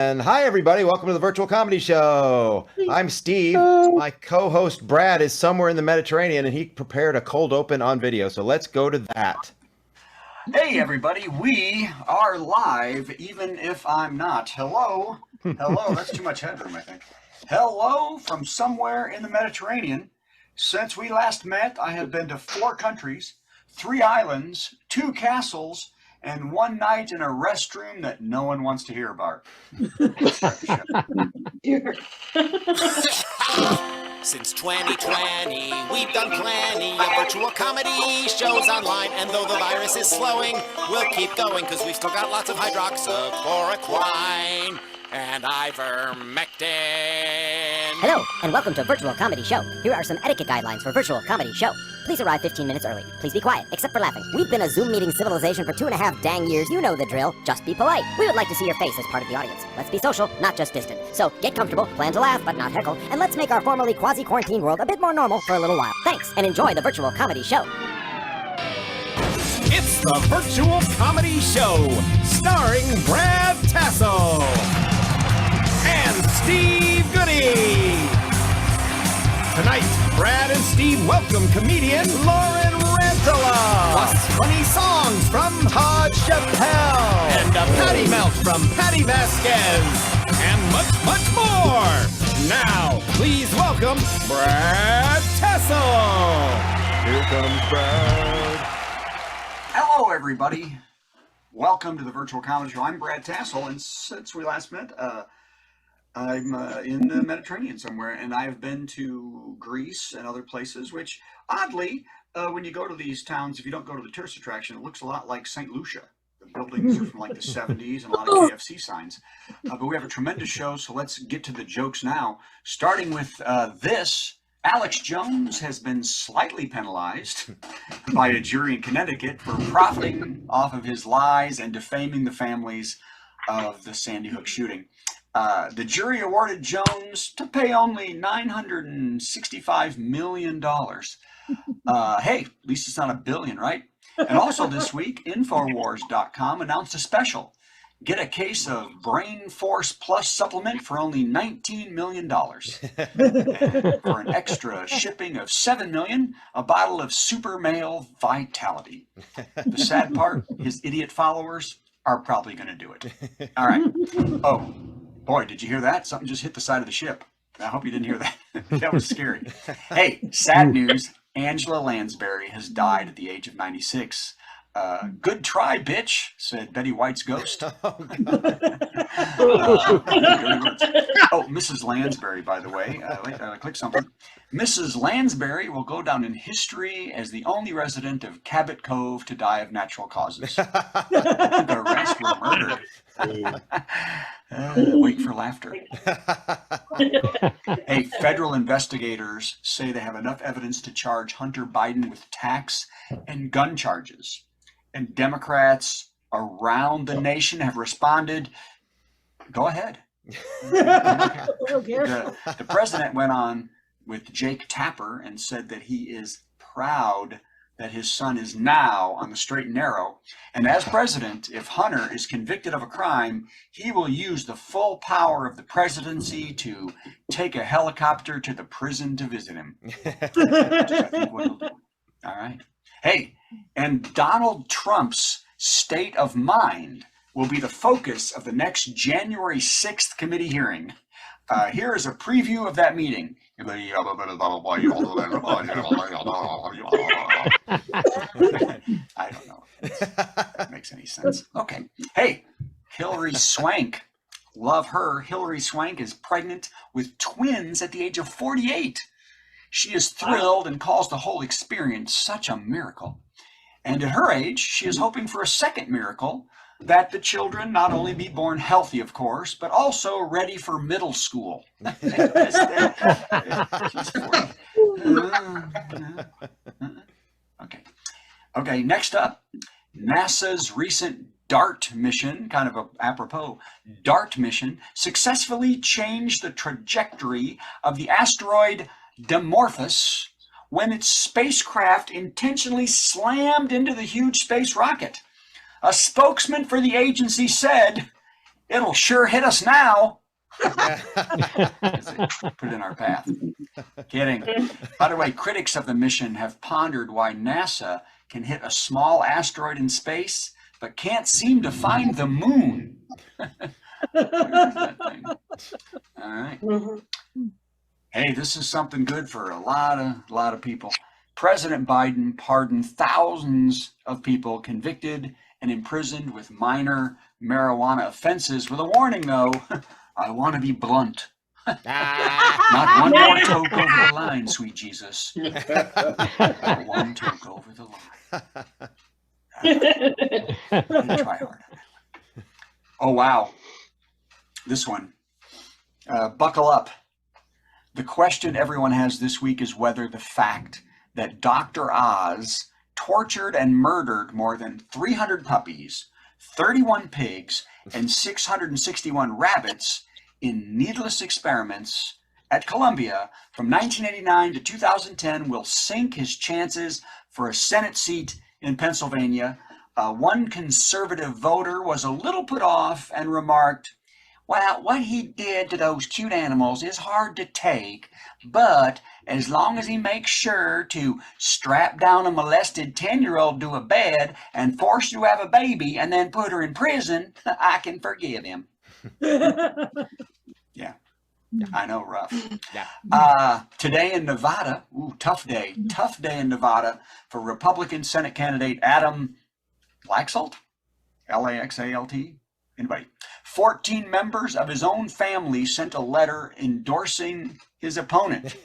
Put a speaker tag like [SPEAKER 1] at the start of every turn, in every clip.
[SPEAKER 1] And hi, everybody. Welcome to the Virtual Comedy Show. I'm Steve. My co-host Brad is somewhere in the Mediterranean, and he prepared a cold open on video. So let's go to that.
[SPEAKER 2] Hey, everybody. We are live, even if I'm not. Hello. Hello. That's too much headroom, I think. Hello from somewhere in the Mediterranean. Since we last met, I have been to 4 countries, 3 islands, 2 castles, and 1 night in a restroom that no one wants to hear about.
[SPEAKER 3] Since 2020, we've done plenty of virtual comedy shows online, and though the virus is slowing, we'll keep going, because we've still got lots of hydroxychloroquine and ivermectin.
[SPEAKER 4] Hello, and welcome to Virtual Comedy Show. Here are some etiquette guidelines for Virtual Comedy Show. Please arrive 15 minutes early. Please be quiet, except for laughing. We've been a Zoom meeting civilization for 2.5 dang years. You know the drill. Just be polite. We would like to see your face as part of the audience. Let's be social, not just distant. So get comfortable, plan to laugh, but not heckle, and let's make our formerly quasi-quarantine world a bit more normal for a little while. Thanks, and enjoy the Virtual Comedy Show.
[SPEAKER 5] It's the Virtual Comedy Show, starring Brad Tassell and Steve Goodie. Tonight, Brad and Steve welcome comedian Lauren Rantola, plus funny songs from Todd Chappelle, and a Patti melt from Patti Vasquez, and much, much more. Now, please welcome Brad Tassell.
[SPEAKER 1] Here comes Brad.
[SPEAKER 2] Hello, everybody. Welcome to the Virtual Comedy Show. I'm Brad Tassell, and since we last met, I'm in the Mediterranean somewhere, and I've been to Greece and other places, which, oddly, when you go to these towns, if you don't go to the tourist attraction, it looks a lot like St. Lucia. The buildings are from like the 70s and a lot of KFC signs. But we have a tremendous show, so let's get to the jokes now. Starting with this, Alex Jones has been slightly penalized by a jury in Connecticut for profiting off of his lies and defaming the families of the Sandy Hook shooting. The jury awarded Jones to pay only $965 million. Hey, at least it's not $1 billion, right? And also this week, Infowars.com announced a special. Get a case of Brain Force Plus supplement for only $19 million. For an extra shipping of $7 million, a bottle of Super Male Vitality. The sad part, his idiot followers are probably going to do it. All right. Oh. Boy, did you hear that? Something just hit the side of the ship. I hope you didn't hear that. That was scary. Hey, sad news. Angela Lansbury has died at the age of 96. Good try, bitch, said Betty White's ghost. Mrs. Lansbury, by the way. Click something. Mrs. Lansbury will go down in history as the only resident of Cabot Cove to die of natural causes. The rest were murdered. Wait for laughter. Hey, federal investigators say they have enough evidence to charge Hunter Biden with tax and gun charges. And Democrats around the nation have responded. Go ahead. The president went on with Jake Tapper and said that he is proud that his son is now on the straight and narrow. And as president, if Hunter is convicted of a crime, he will use the full power of the presidency to take a helicopter to the prison to visit him. Which I think what he'll do. All right. Hey, and Donald Trump's state of mind will be the focus of the next January 6th committee hearing. Here is a preview of that meeting. I don't know if that makes any sense. Okay. Hey, Hillary Swank. Love her. Hillary Swank is pregnant with twins at the age of 48. She is thrilled and calls the whole experience such a miracle. And at her age, she is hoping for a second miracle, that the children not only be born healthy, of course, but also ready for middle school. Okay, next up, NASA's recent DART mission, kind of apropos, DART mission, successfully changed the trajectory of the asteroid Dimorphos when its spacecraft intentionally slammed into the huge space rocket. A spokesman for the agency said, It'll sure hit us now. Put it in our path. Kidding. By the way, critics of the mission have pondered why NASA can hit a small asteroid in space, but can't seem to find the moon. Where's that thing? All right. Hey, this is something good for a lot of people. President Biden pardoned thousands of people convicted and imprisoned with minor marijuana offenses with a warning, though. I want to be blunt. Not one more toke over the line, sweet Jesus. Not one toke over the line. Try hard on that one. Oh, wow. This one. Buckle up. The question everyone has this week is whether the fact that Dr. Oz tortured and murdered more than 300 puppies, 31 pigs, and 661 rabbits in needless experiments at Columbia from 1989 to 2010 will sink his chances for a Senate seat in Pennsylvania. One conservative voter was a little put off and remarked, "Well, what he did to those cute animals is hard to take, but as long as he makes sure to strap down a molested 10-year-old to a bed and force her to have a baby and then put her in prison, I can forgive him." Yeah, I know, rough.
[SPEAKER 1] Yeah.
[SPEAKER 2] Today in Nevada, tough day in Nevada for Republican Senate candidate Adam Laxalt, Laxalt. Anybody? 14 members of his own family sent a letter endorsing his opponent.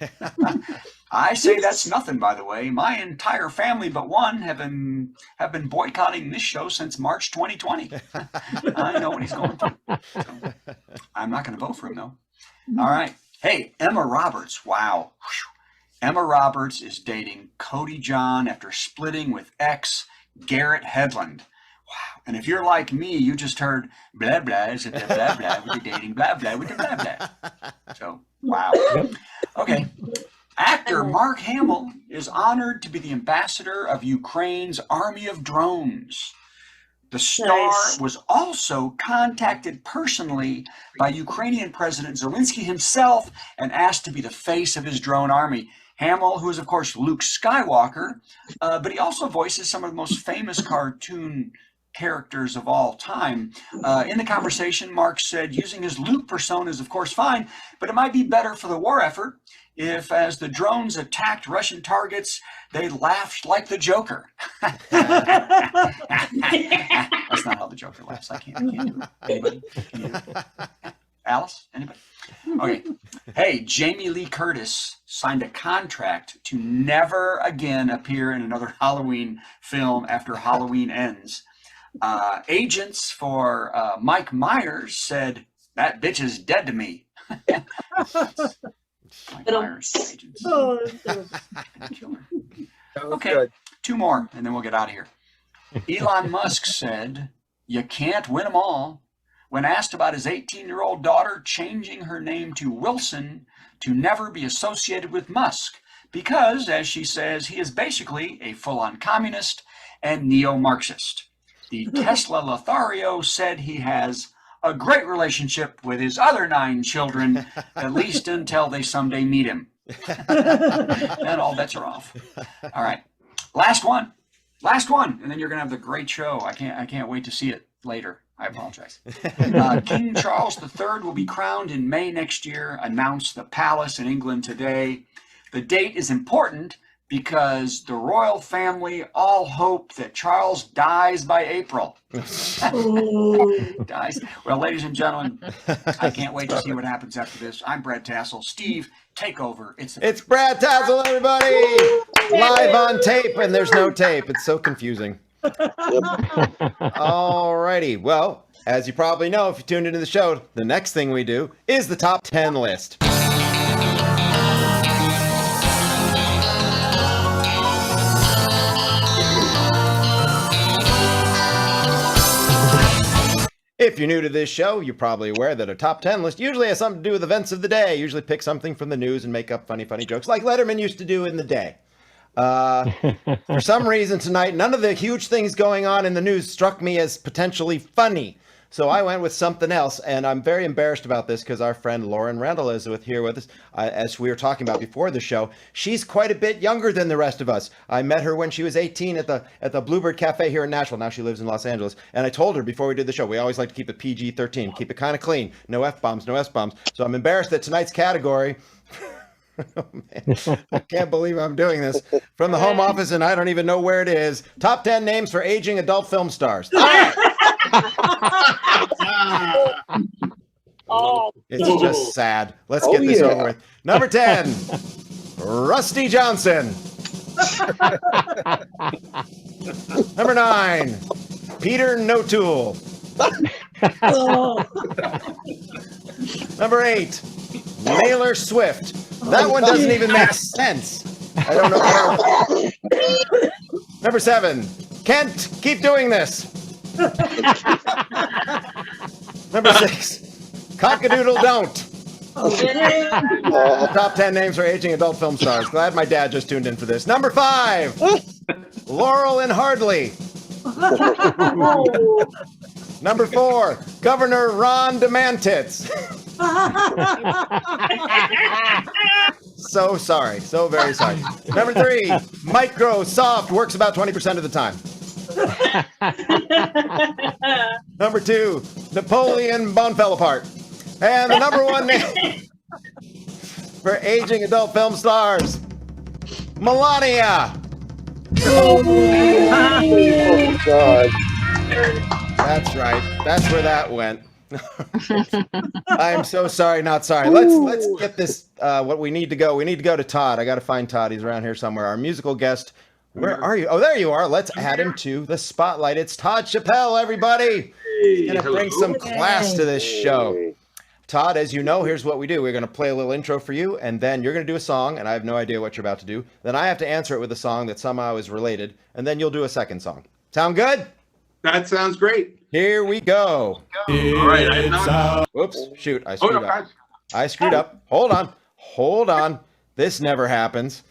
[SPEAKER 2] I say that's nothing, by the way. My entire family but one have been boycotting this show since March 2020. I know what he's going through. So, I'm not going to vote for him, though. All right. Hey, Emma Roberts. Wow. Emma Roberts is dating Cody John after splitting with ex Garrett Hedlund. Wow. And if you're like me, you just heard blah, blah, is it the blah, blah, with the dating, blah, blah, with the blah, blah. So, wow. Okay. Actor Mark Hamill is honored to be the ambassador of Ukraine's Army of Drones. The star was also contacted personally by Ukrainian President Zelensky himself and asked to be the face of his drone army. Hamill, who is, of course, Luke Skywalker, but he also voices some of the most famous cartoon characters of all time. In the conversation, Mark said using his Luke persona is, of course, fine, but it might be better for the war effort if, as the drones attacked Russian targets, they laughed like the Joker. That's not how the Joker laughs. I can't do it. Anybody? Can you do it? Alice? Anybody? Okay. Hey, Jamie Lee Curtis signed a contract to never again appear in another Halloween film after Halloween ends. Agents for Mike Myers said, "That bitch is dead to me." Mike Myers agents. Okay, good. Two more, and then we'll get out of here. Elon Musk said, "You can't win them all." When asked about his 18-year-old daughter changing her name to Wilson to never be associated with Musk, because, as she says, he is basically a full-on communist and neo-Marxist. The Tesla Lothario said he has a great relationship with his other 9 children, at least until they someday meet him. Then all bets are off. All right, last one, and then you're gonna have the great show. I can't wait to see it later. I apologize. King Charles III will be crowned in May next year, announced the palace in England today. The date is important because the royal family all hope that Charles dies by April. Dies. Well, ladies and gentlemen, I can't wait to see what happens after this. I'm Brad Tassell. Steve, take over. It's
[SPEAKER 1] Brad Tassell, everybody! Live on tape, and there's no tape. It's so confusing. All righty. Well, as you probably know, if you tuned into the show, the next thing we do is the top 10 list. If you're new to this show, you're probably aware that a top 10 list usually has something to do with events of the day. Usually pick something from the news and make up funny jokes like Letterman used to do in the day. For some reason tonight, none of the huge things going on in the news struck me as potentially funny. So I went with something else, and I'm very embarrassed about this because our friend Lauren Randall is here with us. As we were talking about before the show, she's quite a bit younger than the rest of us. I met her when she was 18 at the Bluebird Cafe here in Nashville. Now she lives in Los Angeles. And I told her before we did the show, we always like to keep it PG-13, keep it kind of clean, no F-bombs, no S-bombs. So I'm embarrassed that tonight's category... Oh, man. I can't believe I'm doing this from the home office and I don't even know where it is. Top 10 names for aging adult film stars. All right. It's just sad. Let's get this over with. Number 10, Rusty Johnson. Number 9, Peter Notoole. Number 8, Naylor Swift. That one doesn't even make sense. I don't know how. Number 7, Kent, keep doing this. Number 6, Cockadoodle Don't. Top 10 names for aging adult film stars. Glad my dad just tuned in for this. Number 5, Laurel and Hardley. Number 4, Governor Ron DeMantits. So sorry. So very sorry. Number 3, Microsoft works about 20% of the time. Number 2, Napoleon Bone fell apart. And the number 1 name for aging adult film stars, Melania.
[SPEAKER 6] Oh, God.
[SPEAKER 1] That's right. That's where that went. I'm so sorry, not sorry. Let's get this. What we need to go. We need to go to Todd. I got to find Todd. He's around here somewhere. Our musical guest. Where are you? Oh, there you are. Let's add him to the spotlight. It's Todd Chappelle, everybody. He's gonna bring some class to this show. Todd, as you know, here's what we do. We're going to play a little intro for you, and then you're going to do a song, and I have no idea what you're about to do. Then I have to answer it with a song that somehow is related, and then you'll do a second song. Sound good?
[SPEAKER 7] That sounds great.
[SPEAKER 1] Here we go.
[SPEAKER 7] All right.
[SPEAKER 1] Whoops, shoot, I screwed up. I screwed up. Hold on. This never happens.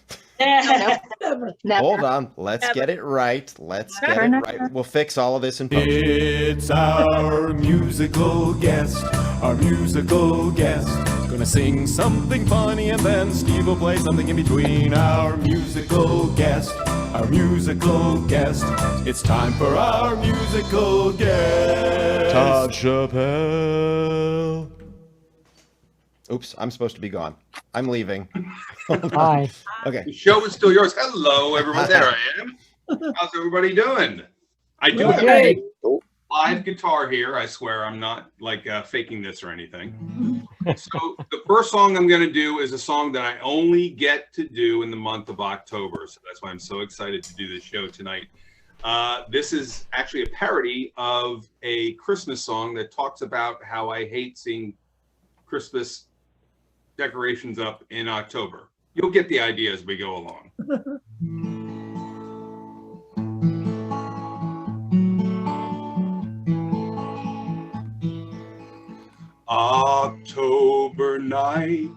[SPEAKER 1] Hold on. Let's get it right. We'll fix all of this in post.
[SPEAKER 5] It's our musical guest. Gonna sing something funny and then Steve will play something in between. Our musical guest. It's time for our musical guest.
[SPEAKER 1] Todd Chappelle. Oops, I'm supposed to be gone. I'm leaving.
[SPEAKER 8] Hi.
[SPEAKER 1] Okay.
[SPEAKER 7] The show is still yours. Hello, everyone. There I am. How's everybody doing? I do have a live guitar here. I swear I'm not like faking this or anything. So the first song I'm going to do is a song that I only get to do in the month of October. So that's why I'm so excited to do this show tonight. This is actually a parody of a Christmas song that talks about how I hate seeing Christmas decorations up in October. You'll get the idea as we go along. October night,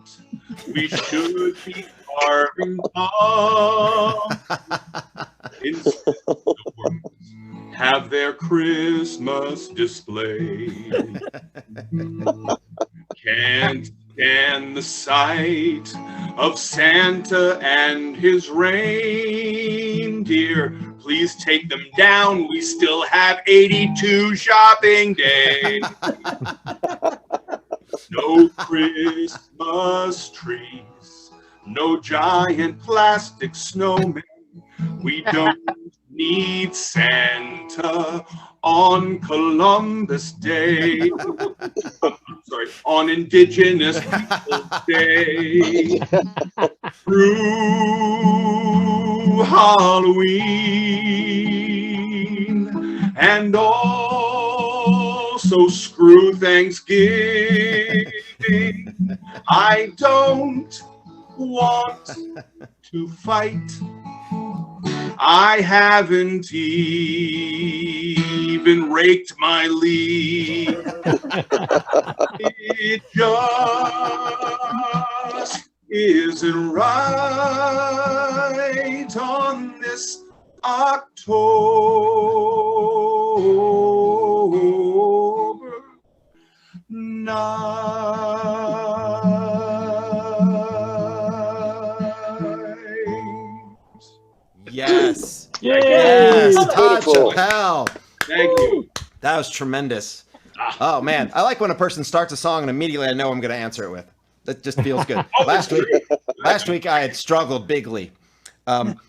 [SPEAKER 7] we should be carving palms. Instead, the worms have their Christmas display. Can't stand the sight of Santa and his reindeer. Please take them down. We still have 82 shopping days. No Christmas trees, no giant plastic snowmen. We don't need Santa on Columbus Day. Sorry, on Indigenous Peoples Day. Through Halloween and also screw Thanksgiving. I don't want to fight. I haven't even raked my leaf. It just isn't right on this October
[SPEAKER 1] Yes, Todd
[SPEAKER 6] Beautiful.
[SPEAKER 1] Chappelle.
[SPEAKER 7] Thank you.
[SPEAKER 1] That was tremendous. Oh man, I like when a person starts a song and immediately I know I'm going to answer it with. That just feels good. Last week I had struggled bigly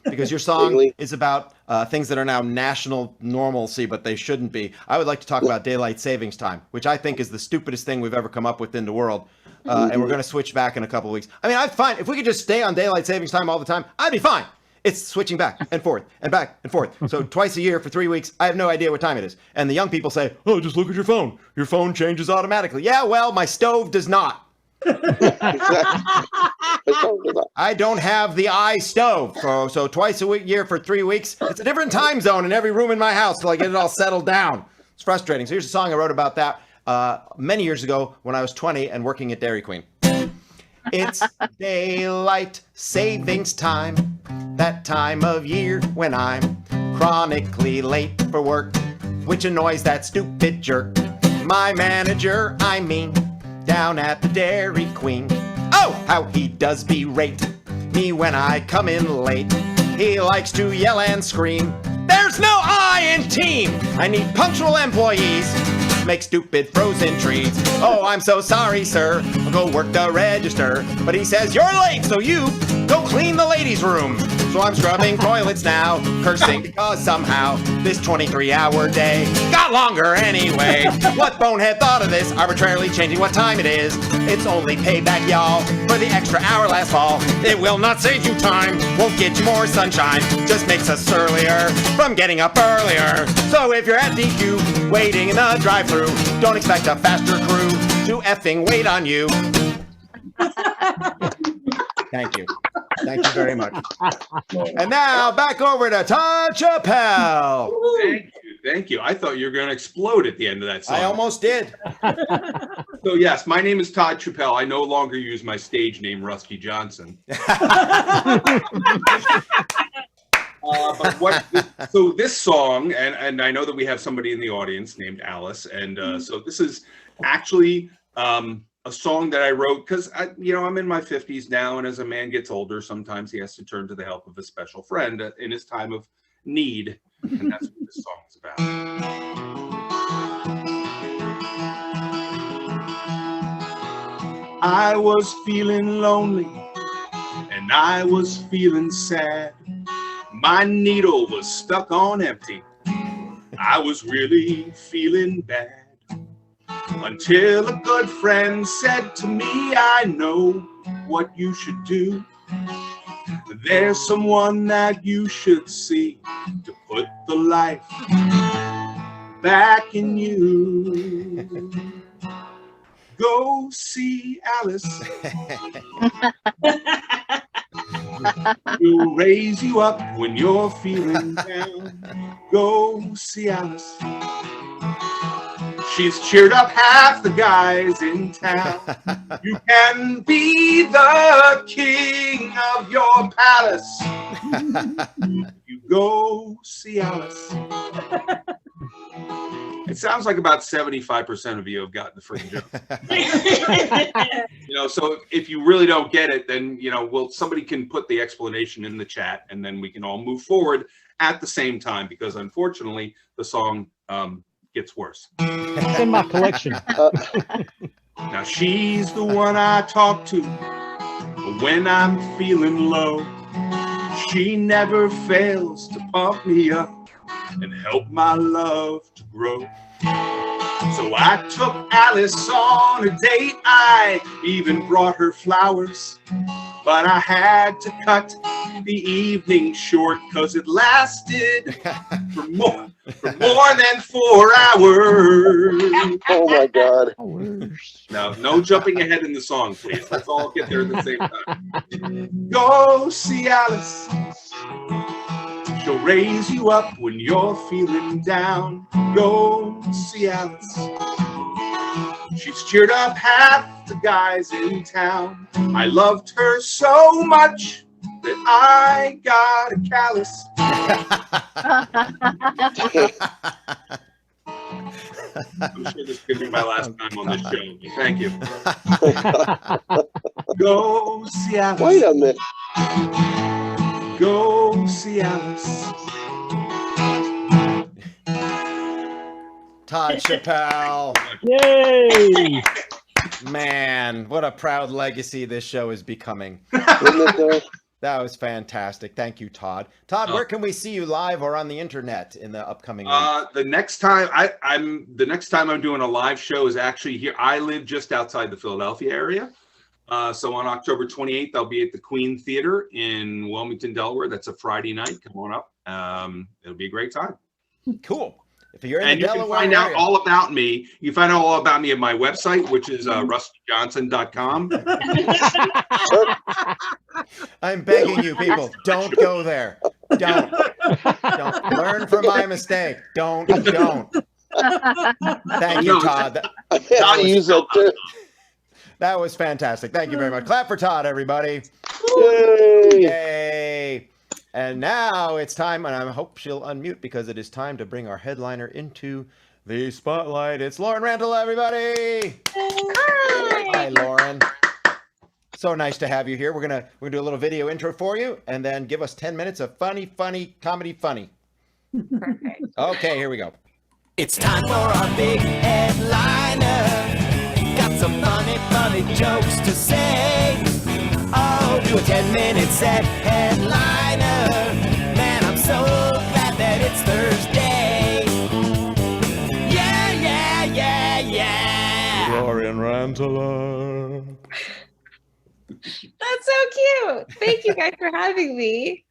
[SPEAKER 1] because your song
[SPEAKER 6] Bigly?
[SPEAKER 1] is about things that are now national normalcy, but they shouldn't be. I would like to talk about daylight savings time, which I think is the stupidest thing we've ever come up with in the world. And we're going to switch back in a couple of weeks. I mean, I'd fine if we could just stay on daylight savings time all the time. I'd be fine. It's switching back and forth and back and forth. So twice a year for 3 weeks, I have no idea what time it is. And the young people say, "Oh, just look at your phone. Your phone changes automatically." Yeah, well, my stove does not. I don't have the stove. So twice a year for 3 weeks. It's a different time zone in every room in my house till I get it all settled down. It's frustrating. So here's a song I wrote about that many years ago when I was 20 and working at Dairy Queen. It's daylight savings time, that time of year when I'm chronically late for work, which annoys that stupid jerk. My manager, I mean, down at the Dairy Queen. Oh, how he does berate me when I come in late. He likes to yell and scream, "There's no I in team! I need punctual employees. Make stupid frozen treats. Oh, I'm so sorry, sir. I'll go work the register." But he says, "You're late, so you go clean the ladies' room." So I'm scrubbing toilets now, cursing because somehow this 23-hour day got longer anyway. What bonehead thought of this, arbitrarily changing what time it is? It's only payback, y'all, for the extra hour last fall. It will not save you time, won't get you more sunshine, just makes us surlier from getting up earlier. So if you're at DQ, waiting in the drive-thru, don't expect a faster crew to effing wait on you. Thank you. Thank you very much. And now back over to Todd Chappelle.
[SPEAKER 7] Thank you. I thought you were going to explode at the end of that song.
[SPEAKER 1] I almost did.
[SPEAKER 7] So yes, my name is Todd Chappelle. I no longer use my stage name, Rusty Johnson. So this song, and I know that we have somebody in the audience named Alice, and so this is actually a song that I wrote because I'm in my 50s now, and as a man gets older, sometimes he has to turn to the help of a special friend in his time of need, and that's what this song is about. I was feeling lonely, and I was feeling sad. My needle was stuck on empty. I was really feeling bad. Until a good friend said to me, "I know what you should do. There's someone that you should see to put the life back in you. Go see Alice. She'll raise you up when you're feeling down. Go see Alice. She's cheered up half the guys in town. You can be the king of your palace. You go see Alice." It sounds like about 75% of you have gotten the freaking joke. So if you really don't get it, then somebody can put the explanation in the chat, and then we can all move forward at the same time, because unfortunately the song gets worse.
[SPEAKER 8] It's in my collection.
[SPEAKER 7] Now she's the one I talk to when I'm feeling low. She never fails to pump me up and help my love to grow. So I took Alice on a date. I even brought her flowers, but I had to cut the evening short because it lasted for more than 4 hours.
[SPEAKER 6] Oh my God.
[SPEAKER 7] Now, no jumping ahead in the song, please. Let's all get there at the same time. Go see Alice. She'll raise you up when you're feeling down. Go see Alice. She's cheered up half the guys in town. I loved her so much that I got a callus. I'm sure this could be my last time on this show. Thank you. Go see Alice.
[SPEAKER 6] Wait a minute.
[SPEAKER 7] Go see Alice.
[SPEAKER 1] Todd Chappelle.
[SPEAKER 6] Yay!
[SPEAKER 1] Man, what a proud legacy this show is becoming. That was fantastic. Thank you, Todd. Todd, where can we see you live or on the internet in the upcoming week?
[SPEAKER 7] The next time I'm doing a live show is actually here. I live just outside the Philadelphia area. So on October 28th, I'll be at the Queen Theater in Wilmington, Delaware. That's a Friday night. Come on up. It'll be a great time.
[SPEAKER 1] Cool. If you're in
[SPEAKER 7] And
[SPEAKER 1] the
[SPEAKER 7] you can
[SPEAKER 1] Delaware
[SPEAKER 7] find out
[SPEAKER 1] area,
[SPEAKER 7] all about me. You find out all about me at my website, which is rustyjohnson.com.
[SPEAKER 1] I'm begging you, people, don't go there. Don't. Learn from my mistake. Don't. Thank you, Todd.
[SPEAKER 8] I use that too.
[SPEAKER 1] That was fantastic. Thank you very much. Clap for Todd, everybody.
[SPEAKER 8] Yay!
[SPEAKER 1] Yay. And now it's time, and I hope she'll unmute because it is time to bring our headliner into the spotlight. It's Lauren Randall, everybody. Hi, Lauren. So nice to have you here. We're gonna do a little video intro for you, and then give us 10 minutes of funny comedy.
[SPEAKER 9] Perfect.
[SPEAKER 1] Okay, here we go.
[SPEAKER 3] It's time for our big headliner. Got some funny jokes to say. Oh, do a 10-minute set headliner. Man, I'm so glad that it's Thursday. Yeah.
[SPEAKER 1] Lauren Randall.
[SPEAKER 9] That's so cute. Thank you guys for having me.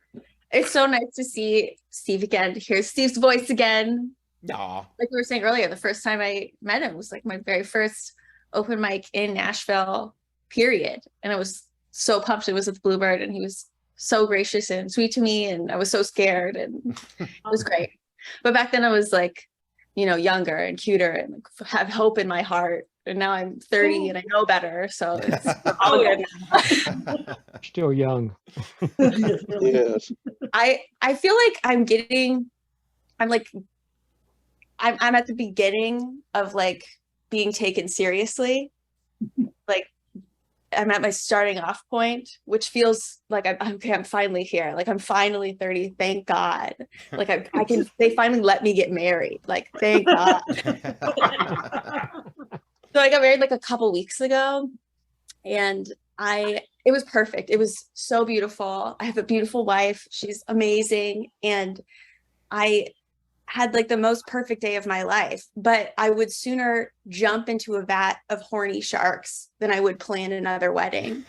[SPEAKER 9] It's so nice to see Steve again, to hear Steve's voice again.
[SPEAKER 1] Aw.
[SPEAKER 9] Like we were saying earlier, the first time I met him was like my very first open mic in Nashville, period. And I was so pumped. It was with Bluebird, and he was so gracious and sweet to me, and I was so scared, and it was great. But back then I was like, younger and cuter and have hope in my heart. And now I'm 30 and I know better, so it's all good now.
[SPEAKER 6] Still young.
[SPEAKER 8] Yes.
[SPEAKER 9] I feel like I'm at the beginning of like being taken seriously. Like I'm at my starting off point, which feels like I'm finally here. Like I'm finally 30. Thank God. Like they finally let me get married. Like, thank God. So I got married like a couple weeks ago, and it was perfect. It was so beautiful. I have a beautiful wife. She's amazing. And I had like the most perfect day of my life, but I would sooner jump into a vat of horny sharks than I would plan another wedding.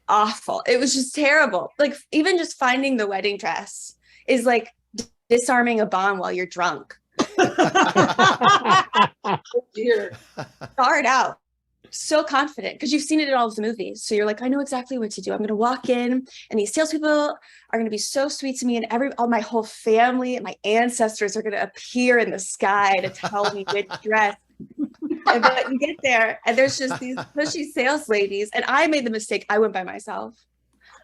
[SPEAKER 9] Awful. It was just terrible. Like even just finding the wedding dress is like disarming a bomb while you're drunk. Dear. Start out so confident because you've seen it in all of the movies. So you're like, I know exactly what to do. I'm going to walk in, and these salespeople are going to be so sweet to me, and all my whole family and my ancestors are going to appear in the sky to tell me which dress. And then you get there, and there's just these pushy sales ladies. And I made the mistake. I went by myself.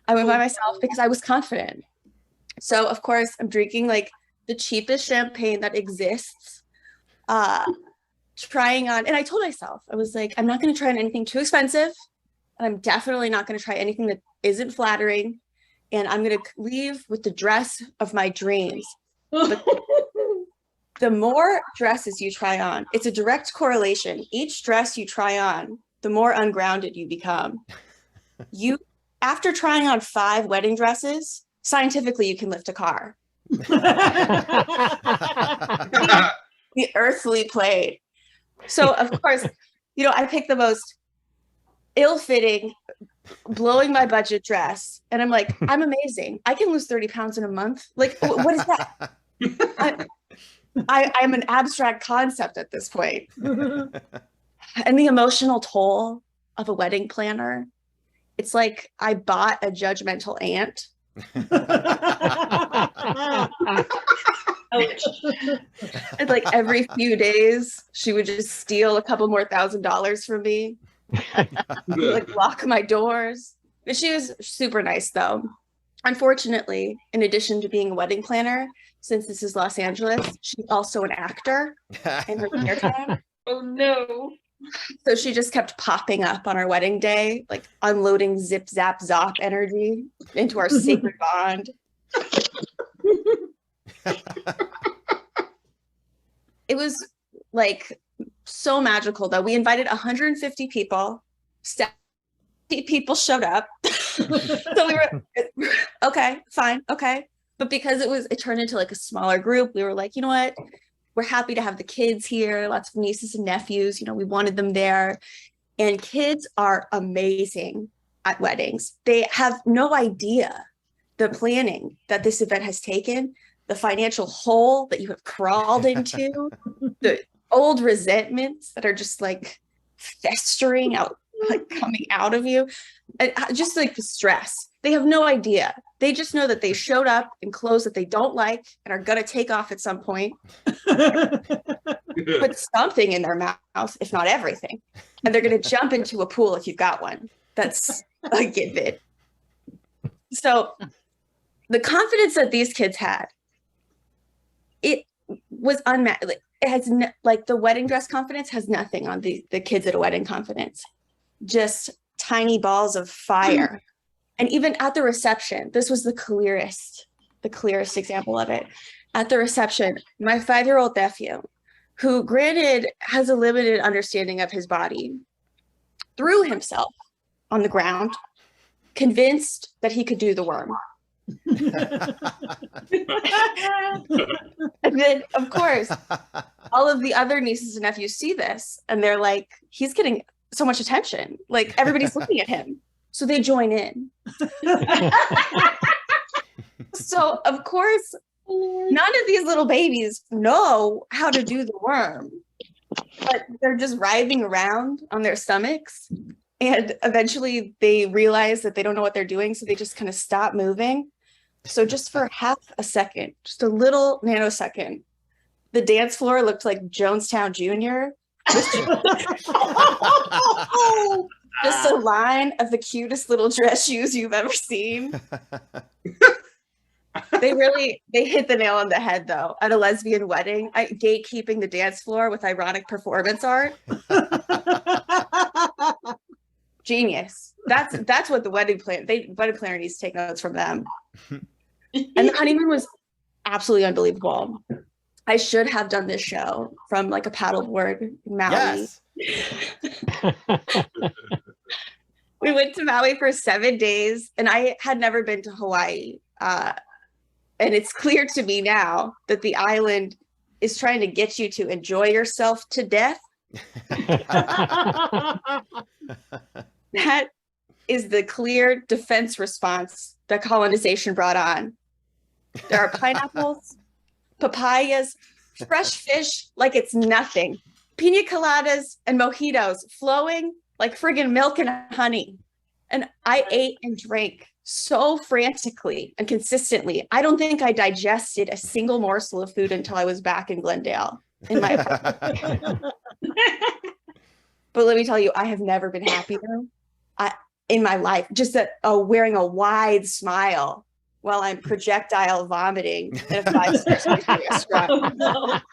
[SPEAKER 9] Because I was confident. So of course I'm drinking like the cheapest champagne that exists, trying on, and I told myself, I was like, I'm not going to try on anything too expensive, and I'm definitely not going to try anything that isn't flattering, and I'm going to leave with the dress of my dreams. But the more dresses you try on, it's a direct correlation. Each dress you try on, the more ungrounded you become. After trying on 5 wedding dresses, scientifically, you can lift a car. The earthly plate. So of course, I picked the most ill-fitting, blowing my budget dress, and I'm like, I'm amazing. I can lose 30 pounds in a month. Like, what is that? I'm an abstract concept at this point. And the emotional toll of a wedding planner, it's like I bought a judgmental aunt. And like every few days she would just steal a couple more $1,000s from me, like lock my doors. But she was super nice though. Unfortunately, in addition to being a wedding planner, since this is Los Angeles, she's also an actor in her spare time. Oh no. So she just kept popping up on our wedding day, like unloading zip, zap, zop energy into our sacred bond. it was like so magical though. We invited 150 people. 70 people showed up. So we were okay, fine, okay. But because it turned into like a smaller group, we were like, you know what? We're happy to have the kids here, lots of nieces and nephews, we wanted them there. And kids are amazing at weddings. They have no idea the planning that this event has taken, the financial hole that you have crawled into, the old resentments that are just like festering out, like coming out of you, and just like the stress. They have no idea. They just know that they showed up in clothes that they don't like and are gonna take off at some point. Put something in their mouth, if not everything, and they're gonna jump into a pool if you've got one. That's a given. So the confidence that these kids had, it was unmatched. It has like the wedding dress confidence has nothing on the kids at a wedding confidence. Just tiny balls of fire. And even at the reception, this was the clearest example of it. At the reception, my 5-year-old nephew, who granted has a limited understanding of his body, threw himself on the ground, convinced that he could do the worm. And then, of course, all of the other nieces and nephews see this, and they're like, he's getting so much attention. Like, everybody's looking at him. So they join in. So, of course, none of these little babies know how to do the worm, but they're just writhing around on their stomachs. And eventually they realize that they don't know what they're doing. So they just kind of stop moving. So just for half a second, just a little nanosecond, the dance floor looked like Jonestown Jr. Just a line of the cutest little dress shoes you've ever seen. They hit the nail on the head though. At a lesbian wedding, gatekeeping the dance floor with ironic performance art. Genius. That's what the wedding planner needs to take notes from them. And the honeymoon was absolutely unbelievable. I should have done this show from like a paddleboard in Maui. Yes. We went to Maui for 7 days, and I had never been to Hawaii. And it's clear to me now that the island is trying to get you to enjoy yourself to death. That is the clear defense response that colonization brought on. There are pineapples, papayas, fresh fish like it's nothing, pina coladas and mojitos flowing like friggin' milk and honey. And I ate and drank so frantically and consistently. I don't think I digested a single morsel of food until I was back in Glendale in my apartment. But let me tell you, I have never been happier in my life. Just wearing a wide smile while I'm projectile vomiting in a 5-star restaurant.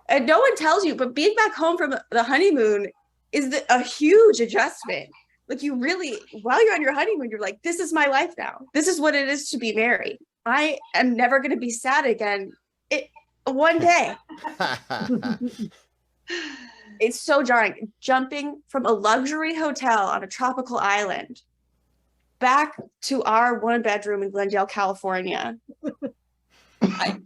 [SPEAKER 9] And no one tells you, but being back home from the honeymoon is a huge adjustment. Like, you really, while you're on your honeymoon, you're like, this is my life now. This is what it is to be married. I am never going to be sad again. One day. It's so jarring. Jumping from a luxury hotel on a tropical island back to our 1-bedroom in Glendale, California. I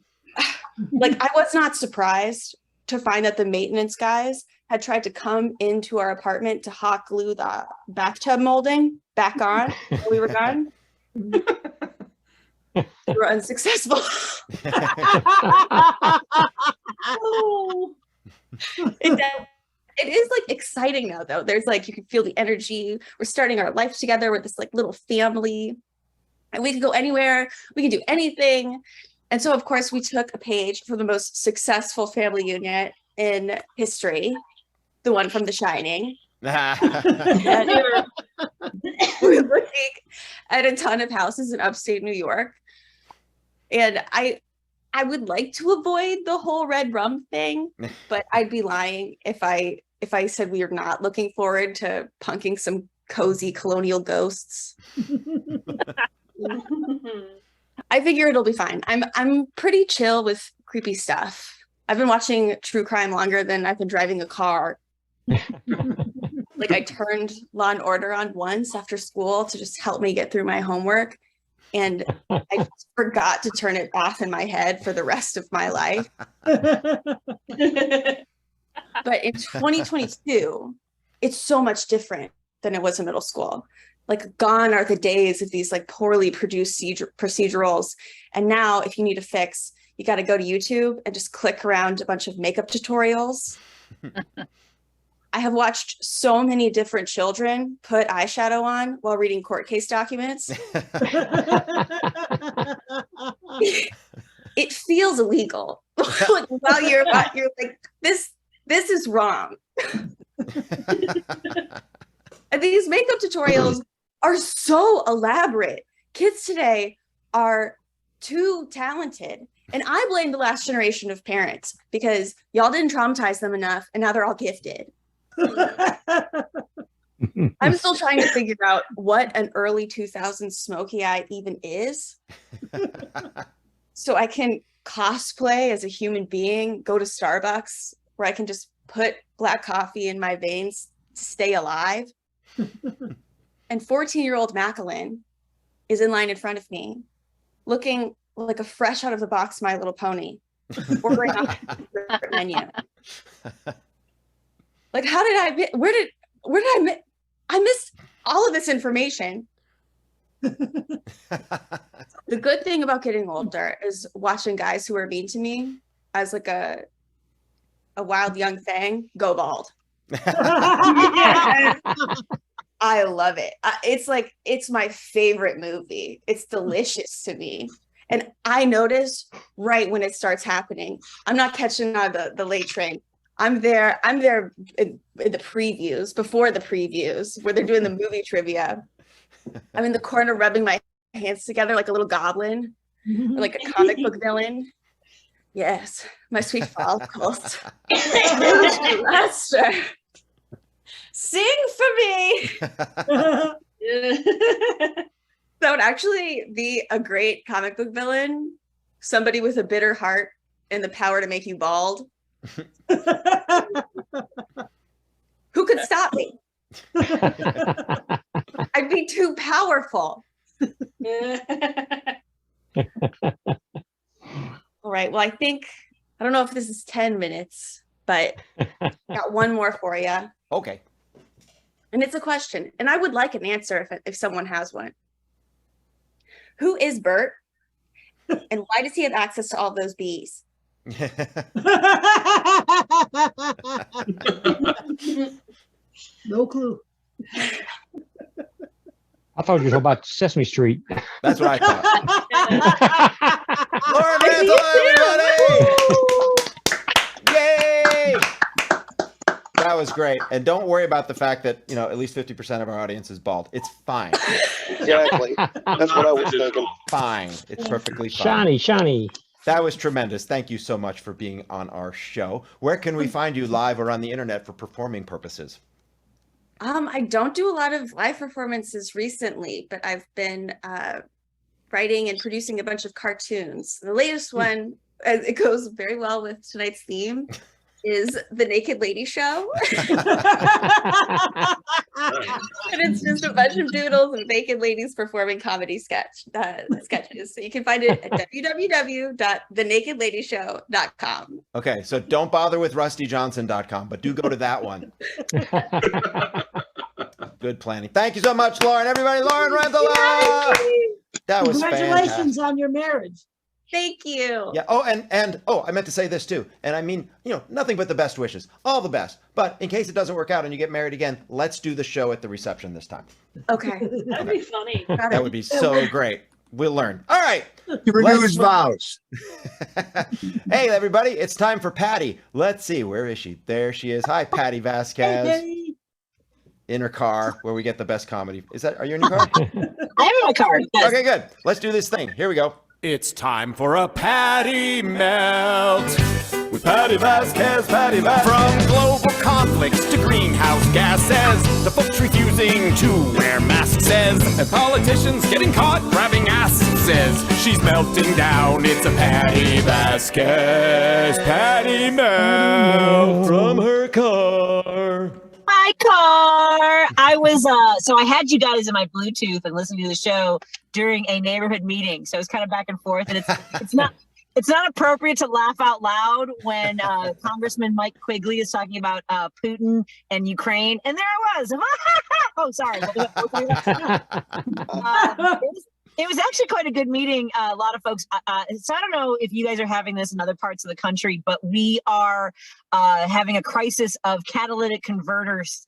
[SPEAKER 9] was not surprised to find that the maintenance guys had tried to come into our apartment to hot glue the bathtub molding back on when we were gone. They were unsuccessful. It is like exciting now though. There's like, you can feel the energy. We're starting our life together with this like little family, and we can go anywhere. We can do anything. And so of course we took a page from the most successful family unit in history, the one from The Shining. And we're looking at a ton of houses in upstate New York. And I would like to avoid the whole red rum thing, but I'd be lying if I said we are not looking forward to punking some cozy colonial ghosts. I figure it'll be fine. I'm pretty chill with creepy stuff. I've been watching true crime longer than I've been driving a car. Like I turned Law and Order on once after school to just help me get through my homework. And I just forgot to turn it off in my head for the rest of my life. But in 2022, it's so much different than it was in middle school. Like gone are the days of these like poorly produced procedurals. And now if you need a fix, you got to go to YouTube and just click around a bunch of makeup tutorials. I have watched so many different children put eyeshadow on while reading court case documents. It feels illegal. Like, while you're like, this is wrong. And these makeup tutorials are so elaborate. Kids today are too talented. And I blame the last generation of parents because y'all didn't traumatize them enough and now they're all gifted. I'm still trying to figure out what an early 2000s smoky eye even is. So I can cosplay as a human being, go to Starbucks where I can just put black coffee in my veins to stay alive. And 14-year-old Macklin is in line in front of me, looking like a fresh out of the box My Little Pony, ordering off the menu. Like, how did I? Where did I miss all of this information? The good thing about getting older is watching guys who are mean to me as like a wild young thing go bald. I love it. It's my favorite movie. It's delicious to me. And I notice right when it starts happening. I'm not catching the late train. I'm there in the previews, before the previews, where they're doing the movie trivia. I'm in the corner rubbing my hands together like a little goblin, or like a comic book villain. Yes, my sweet follicles. Lester, sing for me. That would actually be a great comic book villain. Somebody with a bitter heart and the power to make you bald. Who could stop me? I'd be too powerful. All right. Well, I don't know if this is 10 minutes, but got one more for you.
[SPEAKER 1] Okay.
[SPEAKER 9] And it's a question, and I would like an answer if someone has one. Who is Bert? And why does he have access to all those bees?
[SPEAKER 10] No clue.
[SPEAKER 6] I thought you were talking about Sesame Street.
[SPEAKER 1] That's what I thought. Lauren Mantle, everybody! Yay! That was great. And don't worry about the fact that, at least 50% of our audience is bald. It's fine.
[SPEAKER 8] Exactly. That's what I was thinking.
[SPEAKER 1] Fine. It's perfectly fine.
[SPEAKER 6] Shiny.
[SPEAKER 1] That was tremendous. Thank you so much for being on our show. Where can we find you live or on the internet for performing purposes?
[SPEAKER 9] I don't do a lot of live performances recently, but I've been writing and producing a bunch of cartoons. The latest one, it goes very well with tonight's theme, is The Naked Lady Show. And it's just a bunch of doodles of naked ladies performing comedy sketches. So you can find it at www.thenakedladyshow.com.
[SPEAKER 1] Okay, so don't bother with rustyjohnson.com, but do go to that one. Good planning. Thank you so much, Lauren. Everybody, Lauren Rantola! That was
[SPEAKER 10] Congratulations
[SPEAKER 1] fantastic.
[SPEAKER 10] on your marriage.
[SPEAKER 9] Thank you.
[SPEAKER 1] Yeah. Oh, and I meant to say this too. And I mean, nothing but the best wishes. All the best. But in case it doesn't work out and you get married again, let's do the show at the reception this time.
[SPEAKER 9] Okay.
[SPEAKER 11] That'd be funny.
[SPEAKER 1] That would be so great. We'll learn. All right.
[SPEAKER 12] He renews vows.
[SPEAKER 1] Hey, everybody. It's time for Patti. Let's see. Where is she? There she is. Hi, Patti Vasquez.
[SPEAKER 10] Hey.
[SPEAKER 1] In her car, where we get the best comedy. Are you in your car?
[SPEAKER 11] I'm in my car. Yes.
[SPEAKER 1] Okay, good. Let's do this thing. Here we go.
[SPEAKER 5] It's time for a Patti Melt with Patti Vasquez, Patti Vasquez. From global conflicts to greenhouse gases, the folks refusing to wear masks says, and politicians getting caught grabbing asses. She's melting down, it's a Patti Vasquez. Patti Mel from her car.
[SPEAKER 11] My car. I was so I had you guys in my Bluetooth and listening to the show during a neighborhood meeting. So it's kind of back and forth, and it's not appropriate to laugh out loud when Congressman Mike Quigley is talking about Putin and Ukraine, and there I was. Oh, sorry. It was actually quite a good meeting. A lot of folks. So I don't know if you guys are having this in other parts of the country, but we are having a crisis of catalytic converters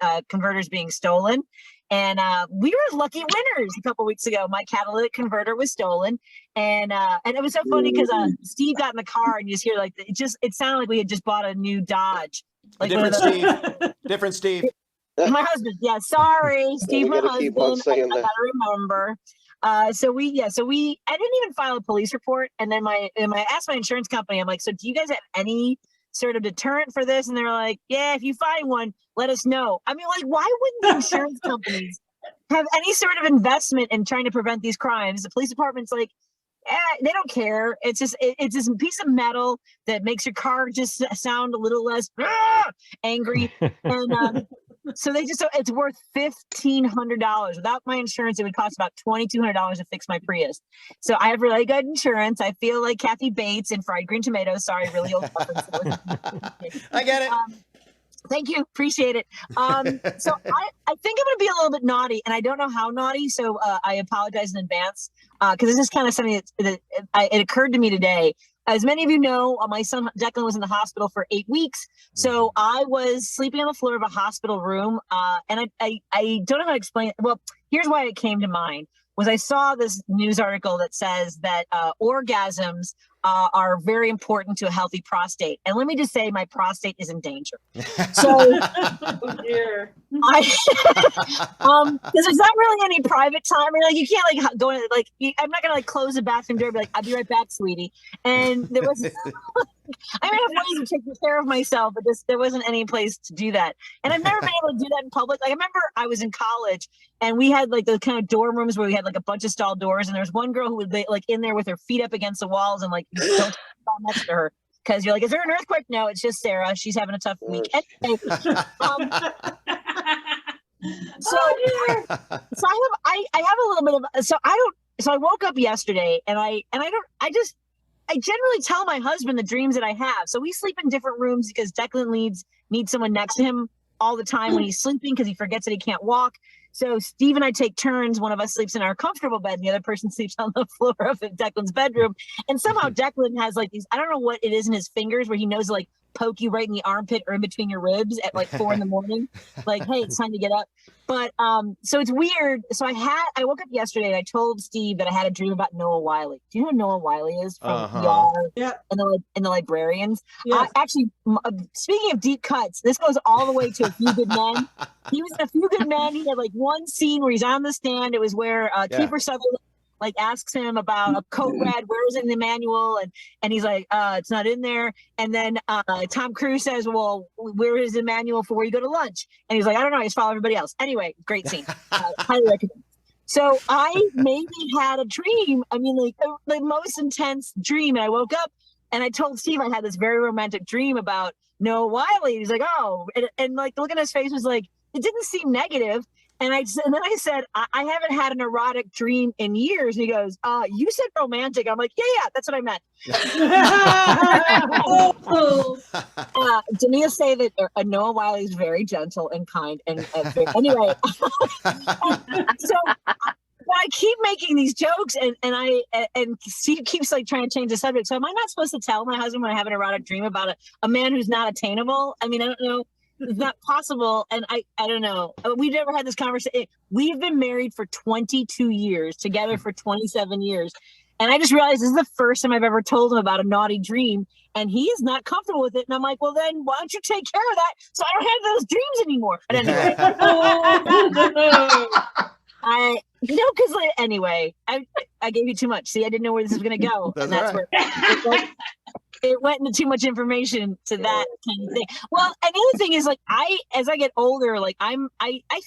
[SPEAKER 11] being stolen. And we were lucky winners a couple weeks ago. My catalytic converter was stolen, and it was so funny because Steve got in the car and you just hear like it sounded like we had just bought a new Dodge. Like
[SPEAKER 1] Different Steve.
[SPEAKER 11] My husband. Yeah, sorry, Steve. My husband. I gotta remember. So I didn't even file a police report. And then I asked my insurance company, I'm like, so do you guys have any sort of deterrent for this? And they're like, yeah, if you find one, let us know. I mean, like, why wouldn't the insurance companies have any sort of investment in trying to prevent these crimes? The police department's like, they don't care. It's just a piece of metal that makes your car just sound a little less angry. And so it's worth $1,500. Without my insurance, it would cost about $2,200 to fix my Prius. So I have really good insurance. I feel like Kathy Bates in Fried Green Tomatoes. Sorry, really old reference.
[SPEAKER 1] I get it.
[SPEAKER 11] Thank you. Appreciate it. So I think I'm going to be a little bit naughty, and I don't know how naughty. So I apologize in advance because this is kind of something that it occurred to me today. As many of you know, my son Declan was in the hospital for 8 weeks. So I was sleeping on the floor of a hospital room. And I don't know how to explain it. Well, here's why it came to mind. Was I saw this news article that says that orgasms are very important to a healthy prostate. And let me just say, my prostate is in danger. So,
[SPEAKER 9] Oh dear.
[SPEAKER 11] because there's not really any private time. Or like you can't like go in like I'm not gonna like close the bathroom door and be like, I'll be right back, sweetie. And there was I have ways of taking care of myself, but there wasn't any place to do that. And I've never been able to do that in public. Like I remember I was in college and we had like the kind of dorm rooms where we had like a bunch of stall doors, and there was one girl who would be like in there with her feet up against the walls and like don't stand next to her. Because you're like, is there an earthquake? No, it's just Sarah. She's having a tough week. Anyway, so I have a little bit of so I woke up yesterday and I generally tell my husband the dreams that I have. So we sleep in different rooms because Declan needs someone next to him all the time when he's sleeping because he forgets that he can't walk. So Steve and I take turns. One of us sleeps in our comfortable bed and the other person sleeps on the floor of Declan's bedroom. And somehow Declan has like these, I don't know what it is in his fingers where he knows to like poke you right in the armpit or in between your ribs at like 4 a.m. Like, hey, it's time to get up. But so it's weird. So I woke up yesterday and I told Steve that I had a dream about Noah Wiley. Do you know who Noah Wiley is from ER and the Librarians?
[SPEAKER 10] Yes.
[SPEAKER 11] Actually, speaking of deep cuts, this goes all the way to A Few Good Men. He was in A Few Good Men. He had like one scene where he's on the stand. It was where Kiefer Sutherland like asks him about a code red, where is it in the manual? And he's like, it's not in there. And then Tom Cruise says, well, where is the manual for where you go to lunch? And he's like, I don't know, I just follow everybody else. Anyway, great scene. Highly recommend. So I maybe had a dream. I mean, like the most intense dream. And I woke up and I told Steve I had this very romantic dream about Noah Wiley. He's like, oh, and like the look on his face was like, it didn't seem negative. And then I said, I haven't had an erotic dream in years. And he goes, you said romantic. I'm like, yeah, that's what I meant. Dania say that Noah Wiley is very gentle and kind. And anyway, so I keep making these jokes and Steve keeps like trying to change the subject. So am I not supposed to tell my husband when I have an erotic dream about a man who's not attainable? I mean, I don't know. It's not possible. And I don't know. We've never had this conversation. We've been married for 22 years, together for 27 years. And I just realized this is the first time I've ever told him about a naughty dream. And he is not comfortable with it. And I'm like, well, then why don't you take care of that so I don't have those dreams anymore? But anyway. Because anyway, I gave you too much. See, I didn't know where this was going to go.
[SPEAKER 1] That's
[SPEAKER 11] and that's
[SPEAKER 1] right.
[SPEAKER 11] where. it went into too much information to that kind of thing. Well, and the other thing is like as I get older, like I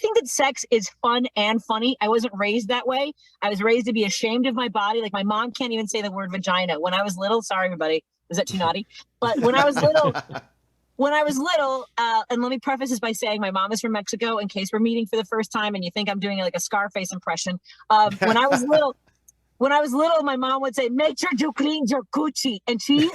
[SPEAKER 11] think that sex is fun and funny. I wasn't raised that way. I was raised to be ashamed of my body. Like my mom can't even say the word vagina. When I was little, sorry everybody, was that too naughty? But when I was little, and let me preface this by saying my mom is from Mexico in case we're meeting for the first time and you think I'm doing like a Scarface impression. When I was little, my mom would say, "Make sure you clean your coochie," and she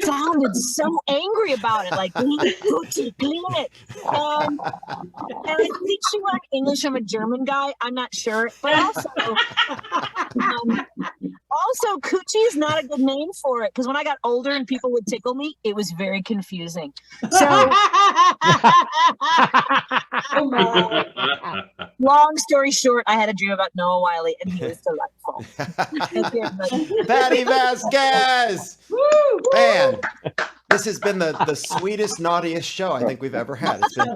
[SPEAKER 11] sounded so angry about it, like clean coochie, clean it. And I think she learned English from a German guy. I'm not sure, but also coochie is not a good name for it because when I got older and people would tickle me, it was very confusing. So, long story short, I had a dream about Noah Wiley, and he was delightful.
[SPEAKER 1] Patti Vasquez! Man, this has been the sweetest, naughtiest show I think we've ever had. It's been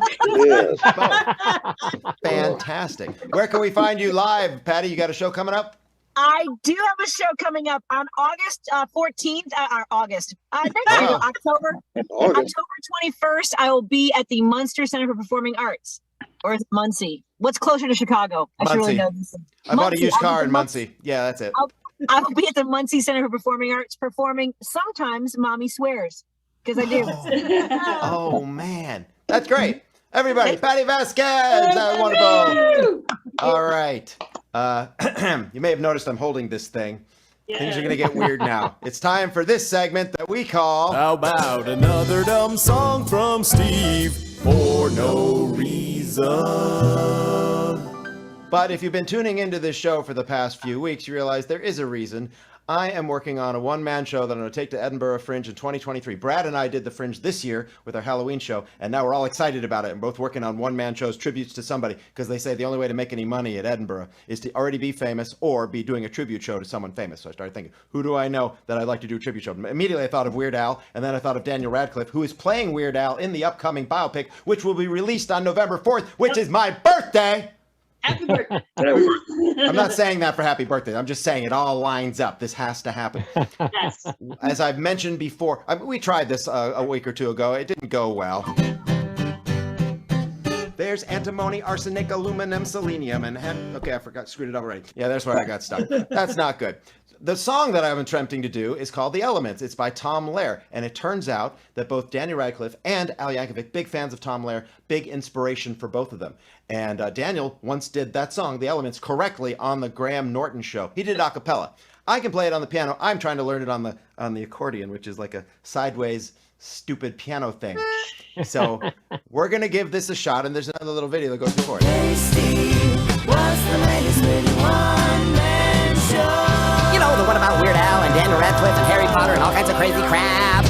[SPEAKER 1] fantastic. Where can we find you live, Patti? You got a show coming up?
[SPEAKER 11] I do have a show coming up on August 14th. October 21st. I will be at the Munster Center for Performing Arts, or is it Muncie? What's closer to Chicago? I should really know this.
[SPEAKER 1] I bought a used car in Muncie. Yeah, that's it.
[SPEAKER 11] I'll be at the Muncie Center for Performing Arts performing sometimes Mommy Swears, because I do.
[SPEAKER 1] Oh man, that's great. Everybody, Patti Vasquez, that's wonderful. All right. You may have noticed I'm holding this thing. Yeah. Things are going to get weird now. It's time for this segment that we call...
[SPEAKER 3] How about another dumb song from Steve for no reason?
[SPEAKER 1] But if you've been tuning into this show for the past few weeks, you realize there is a reason. I am working on a one-man show that I'm going to take to Edinburgh Fringe in 2023. Brad and I did the Fringe this year with our Halloween show, and now we're all excited about it and both working on one-man shows, tributes to somebody, because they say the only way to make any money at Edinburgh is to already be famous or be doing a tribute show to someone famous. So I started thinking, who do I know that I'd like to do a tribute show? Immediately I thought of Weird Al, and then I thought of Daniel Radcliffe, who is playing Weird Al in the upcoming biopic, which will be released on November 4th, which is my birthday!
[SPEAKER 10] Happy birthday.
[SPEAKER 1] I'm not saying that for happy birthday. I'm just saying it all lines up. This has to happen.
[SPEAKER 10] Yes.
[SPEAKER 1] As I've mentioned before, we tried this a week or two ago. It didn't go well. There's antimony, arsenic, aluminum, selenium, and okay, I forgot, screwed it up already. Yeah, that's where I got stuck. That's not good. The song that I'm attempting to do is called The Elements. It's by Tom Lehrer, and it turns out that both Daniel Radcliffe and Al Yankovic, big fans of Tom Lehrer, big inspiration for both of them. And Daniel once did that song, The Elements, correctly on the Graham Norton show. He did it a cappella. I can play it on the piano. I'm trying to learn it on the accordion, which is like a sideways, stupid piano thing. So we're going to give this a shot, and there's another little video that goes before it.
[SPEAKER 3] Hey Steve, what's the latest with your one-man show?
[SPEAKER 4] You know, the one about Weird Al and Daniel Radcliffe and Harry Potter and all kinds of crazy crap.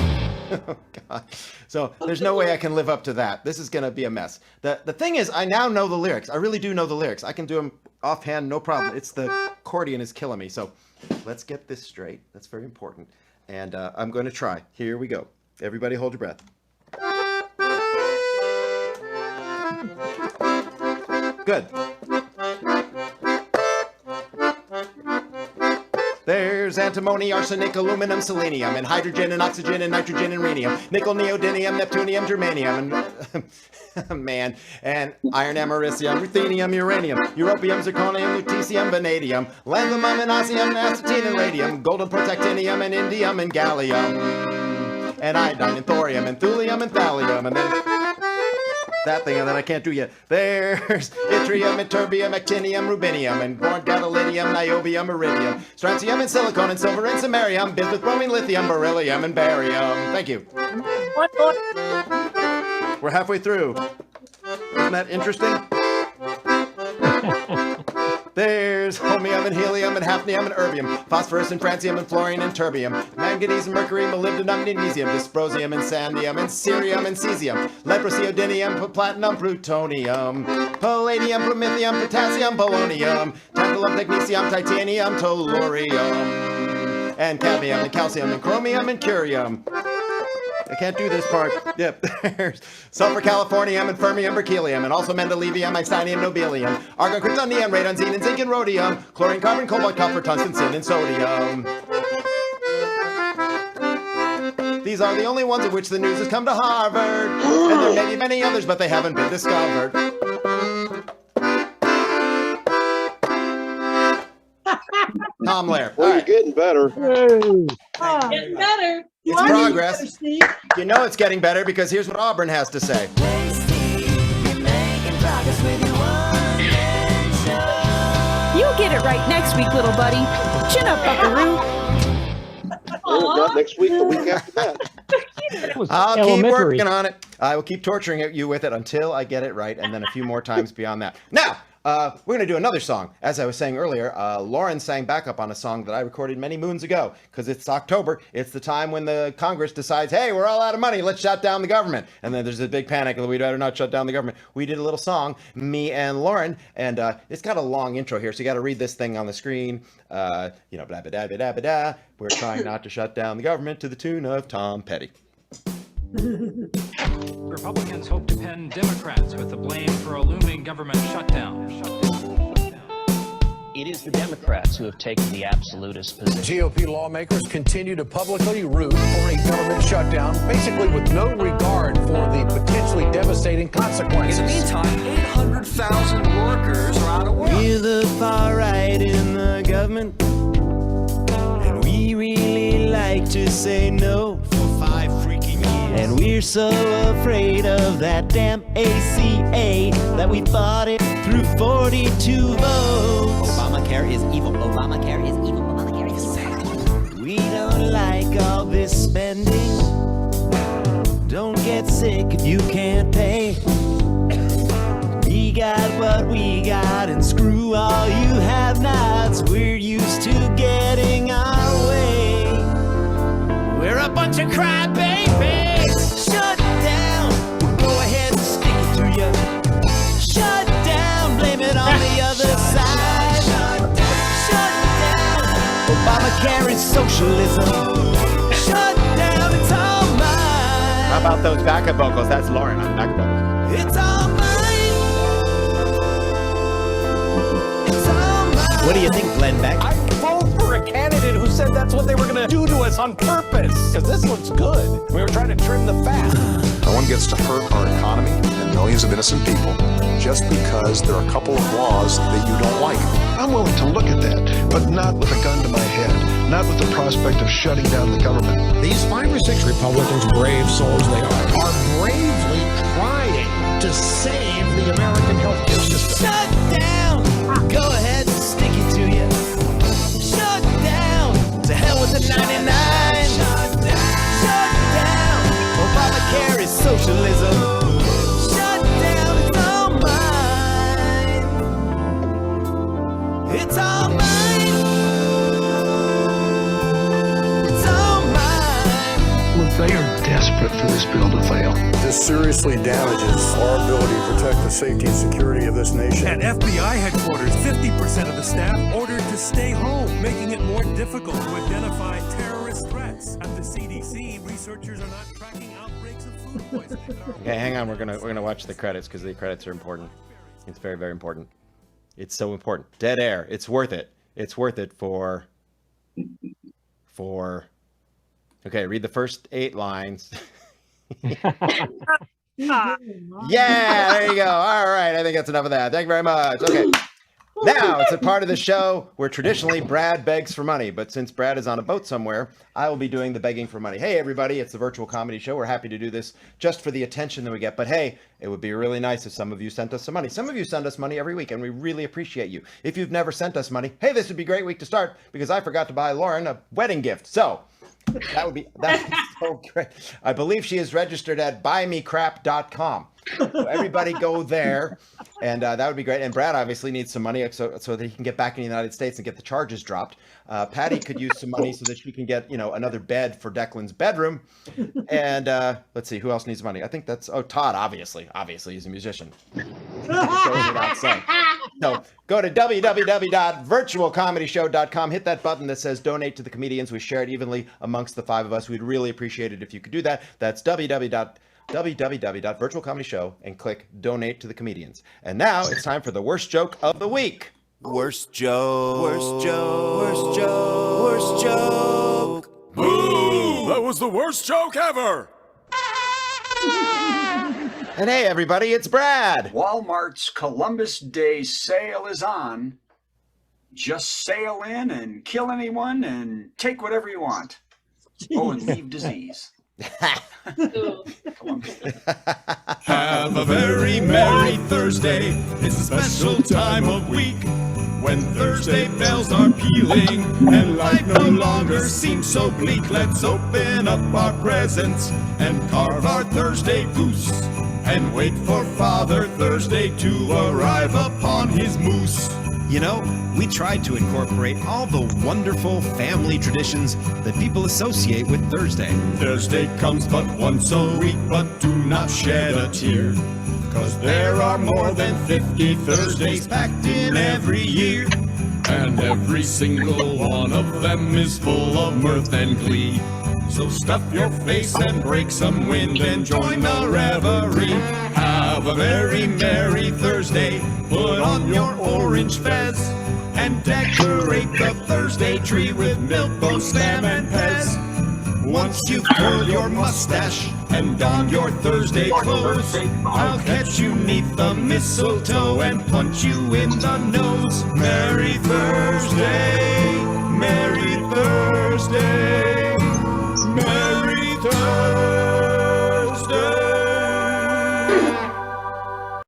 [SPEAKER 1] Oh, God. So there's no way I can live up to that. This is going to be a mess. The thing is, I now know the lyrics. I really do know the lyrics. I can do them offhand, no problem. It's the accordion is killing me. So let's get this straight. That's very important. And I'm going to try. Here we go. Everybody hold your breath. Good. There's antimony, arsenic, aluminum, selenium, and hydrogen and oxygen and nitrogen and rhenium, nickel, neodymium, neptunium, germanium, and man, and iron, americium, ruthenium, uranium, europium, zirconium, lutetium, vanadium, lanthanum, and osmium, acetine, and radium, golden protactinium, and indium, and gallium, and iodine, and thorium, and thulium, and thallium, and then that thing that I can't do yet. There's yttrium, ytterbium, actinium, rubinium, and boron, gadolinium, niobium, iridium, strontium, and silicon, and silver, and samarium, bismuth, bromine, lithium, beryllium, and barium. Thank you. We're halfway through. Isn't that interesting? There's holmium and helium and hafnium and erbium, phosphorus and francium and fluorine and terbium, manganese and mercury, molybdenum, magnesium, dysprosium and sandium and cerium and cesium, leprosiodinium, platinum, plutonium, palladium, promethium, potassium, polonium, tantalum, technetium, titanium, tellurium, and cadmium and calcium and chromium and curium. I can't do this part. Yep, there's sulfur, californium, and fermium, berkelium, and also mendelevium, einsteinium, nobelium, argon, krypton, neon, radon, xenon, zinc, and rhodium, chlorine, carbon, cobalt, copper, tungsten, sin, and sodium. These are the only ones of which the news has come to Harvard. And there may be many others, but they haven't been discovered. Tom Lair.
[SPEAKER 8] Well, you're getting better.
[SPEAKER 10] Getting better.
[SPEAKER 1] It's progress. You know it's getting better because here's what Auburn has to say.
[SPEAKER 13] You'll get it right next week, little buddy. Chin up, buckaroo.
[SPEAKER 8] Not next week, the week after that.
[SPEAKER 1] I'll keep working on it. I will keep torturing you with it until I get it right, and then a few more times beyond that. Now, we're going to do another song. As I was saying earlier, Lauren sang backup on a song that I recorded many moons ago, because it's October. It's the time when the Congress decides, hey, we're all out of money. Let's shut down the government. And then there's a big panic, and we better not shut down the government. We did a little song, me and Lauren, and it's got a long intro here, so you got to read this thing on the screen. Blah, blah, blah, blah, blah, blah. We're trying not to shut down the government to the tune of Tom Petty.
[SPEAKER 14] Republicans hope to pen Democrats with the blame for a looming government shutdown.
[SPEAKER 15] It is the Democrats who have taken the absolutist position.
[SPEAKER 16] GOP lawmakers continue to publicly root for a government shutdown, basically with no regard for the potentially devastating consequences.
[SPEAKER 3] In the meantime, 800,000 workers are out of work. We're the far right in the government, and we really like to say no for 5 freaking years. And we're so afraid of that damn ACA that we fought it through 42 votes.
[SPEAKER 4] Obamacare is evil. Obamacare is evil. Obamacare is evil.
[SPEAKER 3] We don't like all this spending. Don't get sick if you can't pay. We got what we got, and screw all you have-nots. We're used to getting our way. We're a bunch of crybabies. Shut down. Go ahead and stick it to you. Shut down. Blame it on the other side. Shut down. Obamacare is socialism. Shut down. It's all mine.
[SPEAKER 1] How about those backup vocals? That's Lauren on backup vocals.
[SPEAKER 3] It's all mine. It's all mine.
[SPEAKER 5] What do you think, Glenn Beck?
[SPEAKER 16] I vote for a candidate who said that's what they were going to do to us on purpose. Because this looks good. We were trying to trim the fat.
[SPEAKER 17] No one gets to hurt our economy and millions of innocent people just because there are a couple of laws that you don't like.
[SPEAKER 18] I'm willing to look at that, but not with a gun to my head, not with the prospect of shutting down the government.
[SPEAKER 16] These 5 or 6 Republicans, brave souls they are bravely trying to save the American healthcare system.
[SPEAKER 3] Shut down. Go ahead and stick it to you. Shut down. To hell with the 99. Shut down. Shut down. Obamacare is socialism. Shut down. It's all mine. It's all mine. It's all mine.
[SPEAKER 18] Look, they are desperate for this bill to fail.
[SPEAKER 17] This seriously damages our ability to protect the safety and security of this nation.
[SPEAKER 19] At FBI headquarters, 50% of the staff ordered to stay home, making it more difficult to identify terrorist threats. At the CDC, researchers are not tracking outbreaks of food poisoning.
[SPEAKER 1] Okay, hang on. We're gonna watch the credits because the credits are important. It's very, very important. It's so important. Dead air. It's worth it. It's worth it for. Okay, read the first 8 lines. Yeah, there you go. All right, I think that's enough of that. Thank you very much. Okay. Now, it's a part of the show where traditionally Brad begs for money, but since Brad is on a boat somewhere, I will be doing the begging for money. Hey, everybody, it's the Virtual Comedy Show. We're happy to do this just for the attention that we get, but hey, it would be really nice if some of you sent us some money. Some of you send us money every week, and we really appreciate you. If you've never sent us money, hey, this would be a great week to start because I forgot to buy Lauren a wedding gift. So that's so great. I believe she is registered at buymecrap.com. So everybody go there, and that would be great. And Brad obviously needs some money so that he can get back in the United States and get the charges dropped. Patti could use some money so that she can get, another bed for Declan's bedroom. And let's see, who else needs money? I think that's Todd. Obviously, he's a musician. So go to www.virtualcomedyshow.com. Hit that button that says donate to the comedians. We share it evenly amongst the 5 of us. We'd really appreciate it if you could do that. That's www.virtualcomedyshow and click donate to the comedians. And now it's time for the worst joke of the week.
[SPEAKER 3] Worst joke. Worst joke. Worst joke. Worst joke. Boo!
[SPEAKER 19] That was the worst joke ever!
[SPEAKER 1] And hey, everybody, it's Brad.
[SPEAKER 2] Walmart's Columbus Day sale is on. Just sail in and kill anyone and take whatever you want. Oh, and leave disease.
[SPEAKER 5] Have a very merry Thursday. It's a special time of week when Thursday bells are pealing and life no longer seems so bleak. Let's open up our presents and carve our Thursday goose and wait for Father Thursday to arrive upon his moose.
[SPEAKER 20] You know, we tried to incorporate all the wonderful family traditions that people associate with Thursday.
[SPEAKER 5] Thursday comes but once a week, but do not shed a tear, 'cause there are more than 50 Thursdays packed in every year. And every single one of them is full of mirth and glee. So stuff your face and break some wind and join the reverie. Have a very merry Thursday. Put on your orange fez and decorate the Thursday tree with milk, bone, Slam, and Pez. Once you've curled your mustache and donned your Thursday clothes, I'll catch you 'neath the mistletoe and punch you in the nose. Merry Thursday, Merry Thursday.